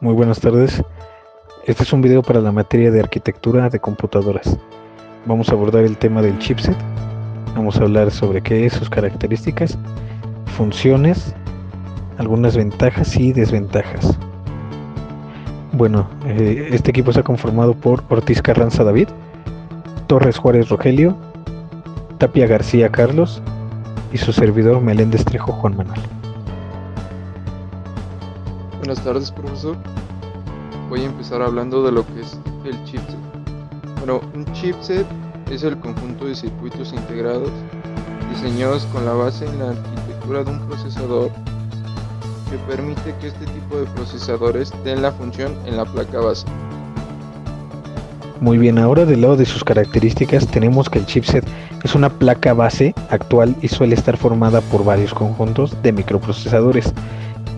Muy buenas tardes. Este es un video para la materia de arquitectura de computadoras. Vamos a abordar el tema del chipset. Vamos a hablar sobre qué es, sus características, funciones, algunas ventajas y desventajas. Bueno, este equipo está conformado por Ortiz Carranza David, Torres Juárez Rogelio, Tapia García Carlos y su servidor Meléndez Trejo Juan Manuel. Buenas tardes, profesor. Voy a empezar hablando de lo que es el chipset. Bueno, un chipset es el conjunto de circuitos integrados diseñados con la base en la arquitectura de un procesador que permite que este tipo de procesadores den la función en la placa base. Muy bien, ahora del lado de sus características tenemos que el chipset es una placa base actual y suele estar formada por varios conjuntos de microprocesadores,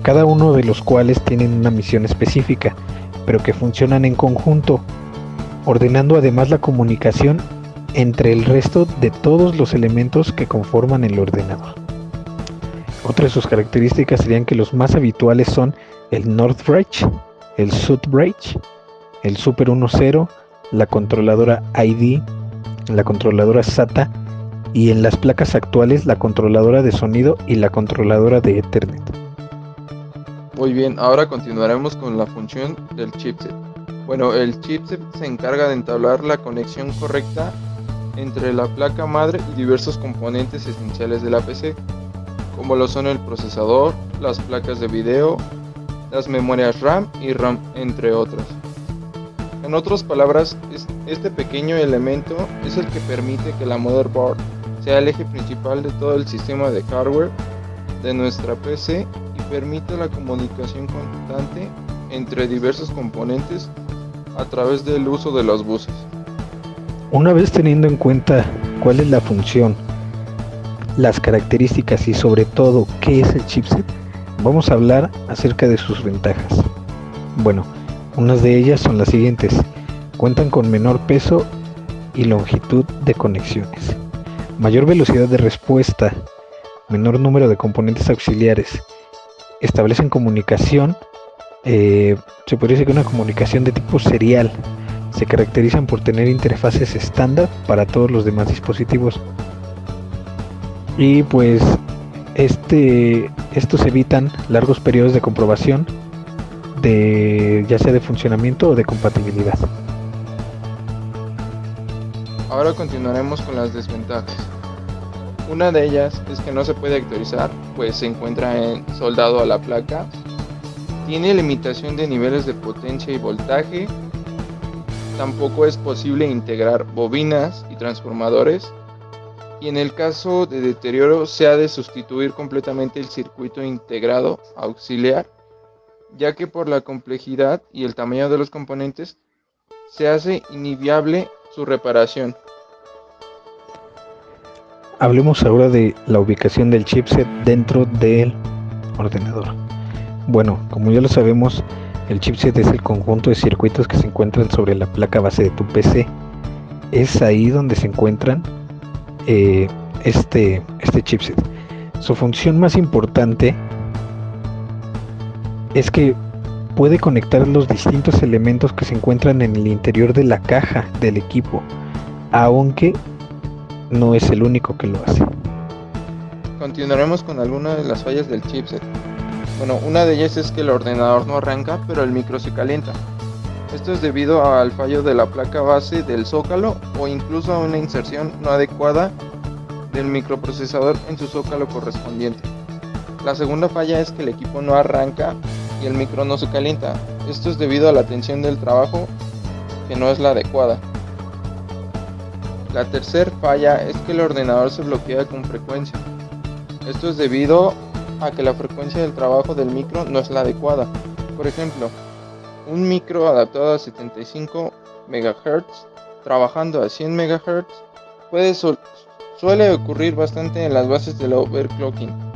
cada uno de los cuales tienen una misión específica, pero que funcionan en conjunto, ordenando además la comunicación entre el resto de todos los elementos que conforman el ordenador. Otra de sus características serían que los más habituales son el North Bridge, el South Bridge, el Super 1.0, la controladora ID, la controladora SATA y en las placas actuales la controladora de sonido y la controladora de Ethernet. Muy bien, ahora continuaremos con la función del chipset. Bueno, el chipset se encarga de entablar la conexión correcta entre la placa madre y diversos componentes esenciales de la PC, como lo son el procesador, las placas de video, las memorias RAM y ROM, entre otras. En otras palabras, este pequeño elemento es el que permite que la motherboard sea el eje principal de todo el sistema de hardware de nuestra PC y permite la comunicación constante entre diversos componentes a través del uso de los buses. Una vez teniendo en cuenta cuál es la función, las características y sobre todo qué es el chipset, vamos a hablar acerca de sus ventajas. Bueno, unas de ellas son las siguientes: cuentan con menor peso y longitud de conexiones, mayor velocidad de respuesta, menor número de componentes auxiliares, establecen comunicación, se podría decir que una comunicación de tipo serial, se caracterizan por tener interfaces estándar para todos los demás dispositivos y pues estos evitan largos periodos de comprobación ya sea de funcionamiento o de compatibilidad. Ahora continuaremos con las desventajas. Una de ellas es que no se puede actualizar, pues se encuentra soldado a la placa. Tiene limitación de niveles de potencia y voltaje. Tampoco es posible integrar bobinas y transformadores. Y en el caso de deterioro se ha de sustituir completamente el circuito integrado auxiliar, ya que por la complejidad y el tamaño de los componentes se hace inviable su reparación. Hablemos ahora de la ubicación del chipset dentro del ordenador. Bueno, como ya lo sabemos, el chipset es el conjunto de circuitos que se encuentran sobre la placa base de tu PC. Es ahí donde se encuentran este chipset. Su función más importante es que puede conectar los distintos elementos que se encuentran en el interior de la caja del equipo, aunque no es el único que lo hace. Continuaremos con algunas de las fallas del chipset. Bueno, una de ellas es que el ordenador no arranca, pero el micro se calienta. Esto es debido al fallo de la placa base del zócalo o incluso a una inserción no adecuada del microprocesador en su zócalo correspondiente. La segunda falla es que el equipo no arranca y el micro no se calienta. Esto es debido a la tensión del trabajo, que no es la adecuada. La tercera falla es que el ordenador se bloquea con frecuencia. Esto es debido a que la frecuencia del trabajo del micro no es la adecuada. Por ejemplo, un micro adaptado a 75 MHz trabajando a 100 MHz suele ocurrir bastante en las bases del overclocking.